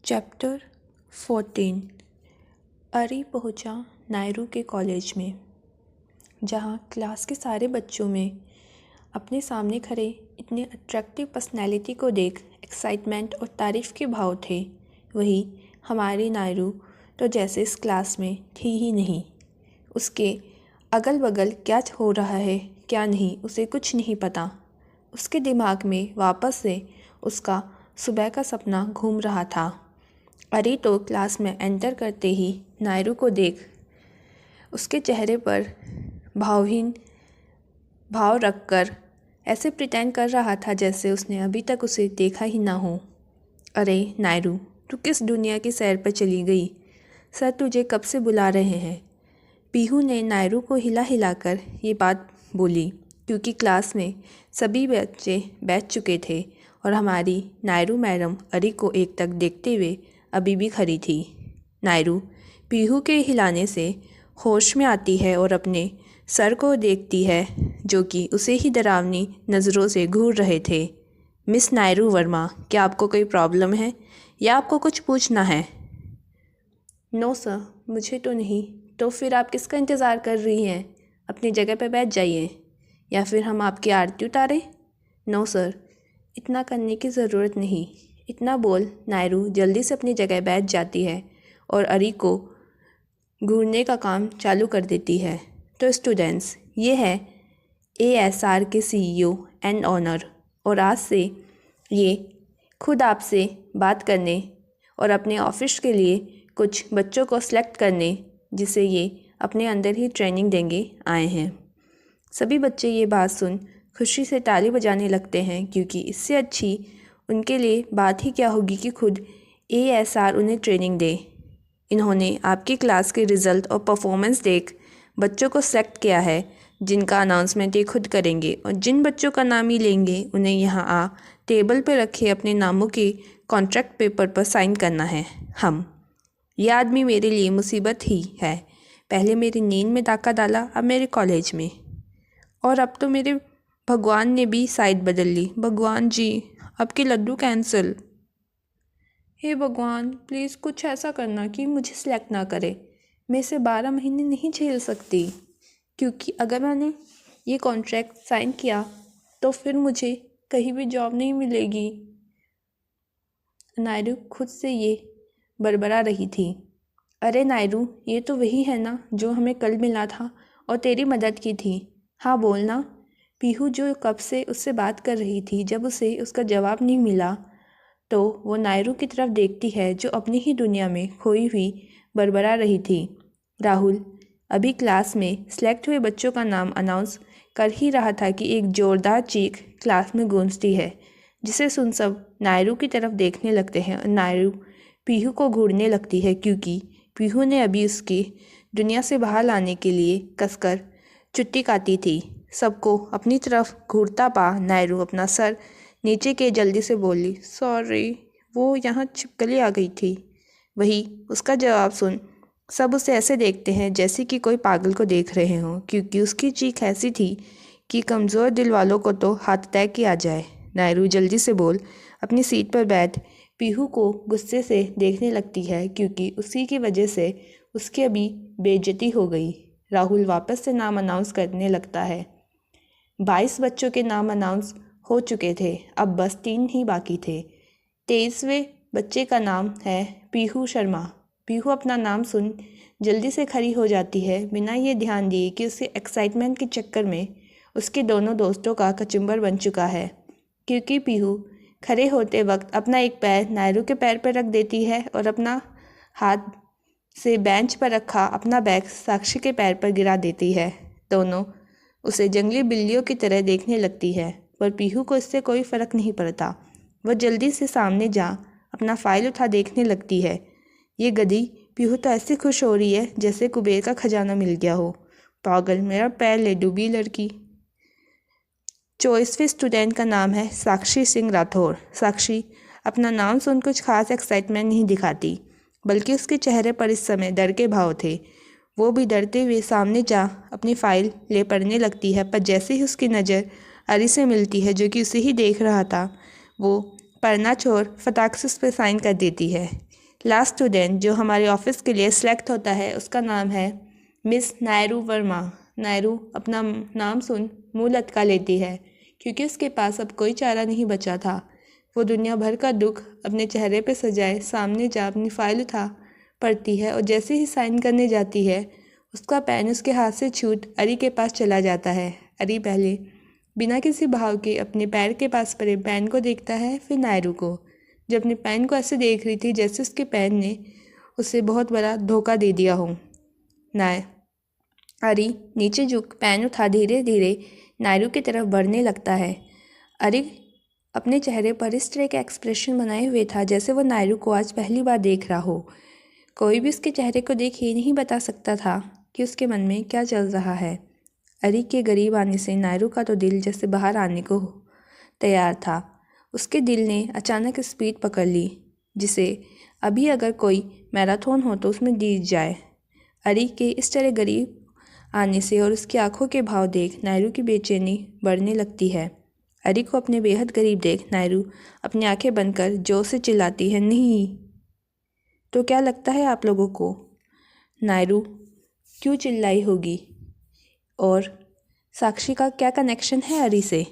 Chapter 14 अरी पहुंचा नायरू के कॉलेज में, जहां क्लास के सारे बच्चों में अपने सामने खड़े इतने अट्रैक्टिव पर्सनैलिटी को देख एक्साइटमेंट और तारीफ़ के भाव थे। वही हमारी नायरू तो जैसे इस क्लास में थी ही नहीं। उसके अगल बगल क्या हो रहा है क्या नहीं, उसे कुछ नहीं पता। उसके दिमाग में वापस से उसका सुबह का सपना घूम रहा था। अरी तो क्लास में एंटर करते ही नायरू को देख उसके चेहरे पर भावहीन भाव रखकर ऐसे प्रिटेंड कर रहा था जैसे उसने अभी तक उसे देखा ही ना हो। अरे नायरू, तू किस दुनिया की सैर पर चली गई? सर तुझे कब से बुला रहे हैं। पीहू ने नायरू को हिला हिलाकर ये बात बोली, क्योंकि क्लास में सभी बच्चे बैठ चुके थे और हमारी नायरू मैडम अरी को एक तक देखते हुए अभी भी खड़ी थी। नायरू पीहू के हिलाने से होश में आती है और अपने सर को देखती है, जो कि उसे ही डरावनी नज़रों से घूर रहे थे। मिस नायरू वर्मा, क्या आपको कोई प्रॉब्लम है या आपको कुछ पूछना है? नो सर, मुझे तो नहीं। तो फिर आप किसका इंतज़ार कर रही हैं? अपनी जगह पर बैठ जाइए, या फिर हम आपकी आरती उतारें? नो सर, इतना करने की ज़रूरत नहीं। इतना बोल नायरू जल्दी से अपनी जगह बैठ जाती है और अरी को घूरने का काम चालू कर देती है। तो स्टूडेंट्स, ये है ASR के CEO एंड ऑनर, और आज से ये खुद आपसे बात करने और अपने ऑफिस के लिए कुछ बच्चों को सिलेक्ट करने, जिसे ये अपने अंदर ही ट्रेनिंग देंगे, आए हैं। सभी बच्चे ये बात सुन खुशी से ताली बजाने लगते हैं, क्योंकि इससे अच्छी उनके लिए बात ही क्या होगी कि खुद ASR उन्हें ट्रेनिंग दे। इन्होंने आपकी क्लास के रिज़ल्ट और परफॉर्मेंस देख बच्चों को सेलेक्ट किया है, जिनका अनाउंसमेंट ये खुद करेंगे, और जिन बच्चों का नाम ही लेंगे उन्हें यहाँ आ टेबल पे रखे अपने नामों के कॉन्ट्रैक्ट पेपर पर साइन करना है। यह आदमी मेरे लिए मुसीबत ही है। पहले मेरी नींद में डाका डाला, अब मेरे कॉलेज में, और अब तो मेरे भगवान ने भी साइड बदल ली। भगवान जी, आपके लड्डू कैंसिल। हे भगवान, प्लीज़ कुछ ऐसा करना कि मुझे सिलेक्ट ना करे। मैं इसे 12 महीने नहीं झेल सकती, क्योंकि अगर मैंने ये कॉन्ट्रैक्ट साइन किया तो फिर मुझे कहीं भी जॉब नहीं मिलेगी। नायरू खुद से ये बड़बड़ा रही थी। अरे नायरू, ये तो वही है ना जो हमें कल मिला था और तेरी मदद की थी। हाँ बोलना। पीहू, जो कब से उससे बात कर रही थी, जब उसे उसका जवाब नहीं मिला तो वो नायरू की तरफ देखती है, जो अपनी ही दुनिया में खोई हुई बड़बड़ा रही थी। राहुल अभी क्लास में सेलेक्ट हुए बच्चों का नाम अनाउंस कर ही रहा था कि एक ज़ोरदार चीख क्लास में गूंजती है, जिसे सुन सब नायरू की तरफ देखने लगते हैं और नायरू पीहू को घूरने लगती है, क्योंकि पीहू ने अभी उसकी दुनिया से बाहर लाने के लिए कसकर चुट्टी काटी थी। सबको अपनी तरफ घूरता पा नायरू अपना सर नीचे के जल्दी से बोली, सॉरी, वो यहाँ छिपकली आ गई थी। वही उसका जवाब सुन सब उसे ऐसे देखते हैं जैसे कि कोई पागल को देख रहे हों, क्योंकि उसकी चीख ऐसी थी कि कमज़ोर दिल वालों को तो हार्ट अटैक ही आ जाए। नायरू जल्दी से बोल अपनी सीट पर बैठ पीहू को गुस्से से देखने लगती है, क्योंकि उसी की वजह से उसकी अभी बेइज्जती हो गई। राहुल वापस से नाम अनाउंस करने लगता है। 22 बच्चों के नाम अनाउंस हो चुके थे, अब बस 3 ही बाकी थे। 23वें बच्चे का नाम है पीहू शर्मा। पीहू अपना नाम सुन जल्दी से खड़ी हो जाती है, बिना ये ध्यान दिए कि उसे एक्साइटमेंट के चक्कर में उसके दोनों दोस्तों का कचुम्बर बन चुका है, क्योंकि पीहू खड़े होते वक्त अपना एक पैर नायरू के पैर पर रख देती है और अपना हाथ से बेंच पर रखा अपना बैग साक्षी के पैर पर गिरा देती है। दोनों उसे जंगली बिल्लियों की तरह देखने लगती है, पर पीहू को इससे कोई फ़र्क नहीं पड़ता। वह जल्दी से सामने जा अपना फाइल उठा देखने लगती है। ये गधी पीहू तो ऐसे खुश हो रही है जैसे कुबेर का खजाना मिल गया हो। पागल, मेरा पैर ले डूबी लड़की। 24वें स्टूडेंट का नाम है साक्षी सिंह राठौर। साक्षी अपना नाम सुन कुछ खास एक्साइटमेंट नहीं दिखाती, बल्कि उसके चेहरे पर इस समय डर के भाव थे। वो भी डरते हुए सामने जा अपनी फाइल ले पढ़ने लगती है, पर जैसे ही उसकी नज़र अरी से मिलती है, जो कि उसे ही देख रहा था, वो पढ़ना छोड़ फटाक से उस पर साइन कर देती है। लास्ट स्टूडेंट जो हमारे ऑफिस के लिए सिलेक्ट होता है उसका नाम है मिस नायरू वर्मा। नायरू अपना नाम सुन मुँह लटका लेती है क्योंकि उसके पास अब कोई चारा नहीं बचा था। वो दुनिया भर का दुख अपने चेहरे पे सजाए सामने जा अपनी फाइल उठा पढ़ती है और जैसे ही साइन करने जाती है उसका पेन उसके हाथ से छूट अरी के पास चला जाता है। अरी पहले बिना किसी भाव के अपने पैर के पास पड़े पेन को देखता है, फिर नायरू को, जो अपने पेन को ऐसे देख रही थी जैसे उसके पेन ने उसे बहुत बड़ा धोखा दे दिया हो। अरी नीचे झुक पेन उठा धीरे धीरे नायरू की तरफ बढ़ने लगता है। अरी अपने चेहरे पर इस तरह का एक्सप्रेशन बनाए हुए था जैसे वो नायरू को आज पहली बार देख रहा हो। कोई भी उसके चेहरे को देख ही नहीं बता सकता था कि उसके मन में क्या चल रहा है। अरी के करीब आने से नायरू का तो दिल जैसे बाहर आने को तैयार था। उसके दिल ने अचानक स्पीड पकड़ ली जिसे अभी अगर कोई मैराथन हो तो उसमें जीत जाए। अरी के इस तरह करीब आने से और उसकी आंखों के भाव देख नायरू की बेचैनी बढ़ने लगती है। अरी को अपने बेहद करीब देख नायरू अपनी आंखें बंद कर जोर से चिल्लाती है, नहीं। तो क्या लगता है आप लोगों को नायरू क्यों चिल्लाई होगी और साक्षी का क्या कनेक्शन है अरी से?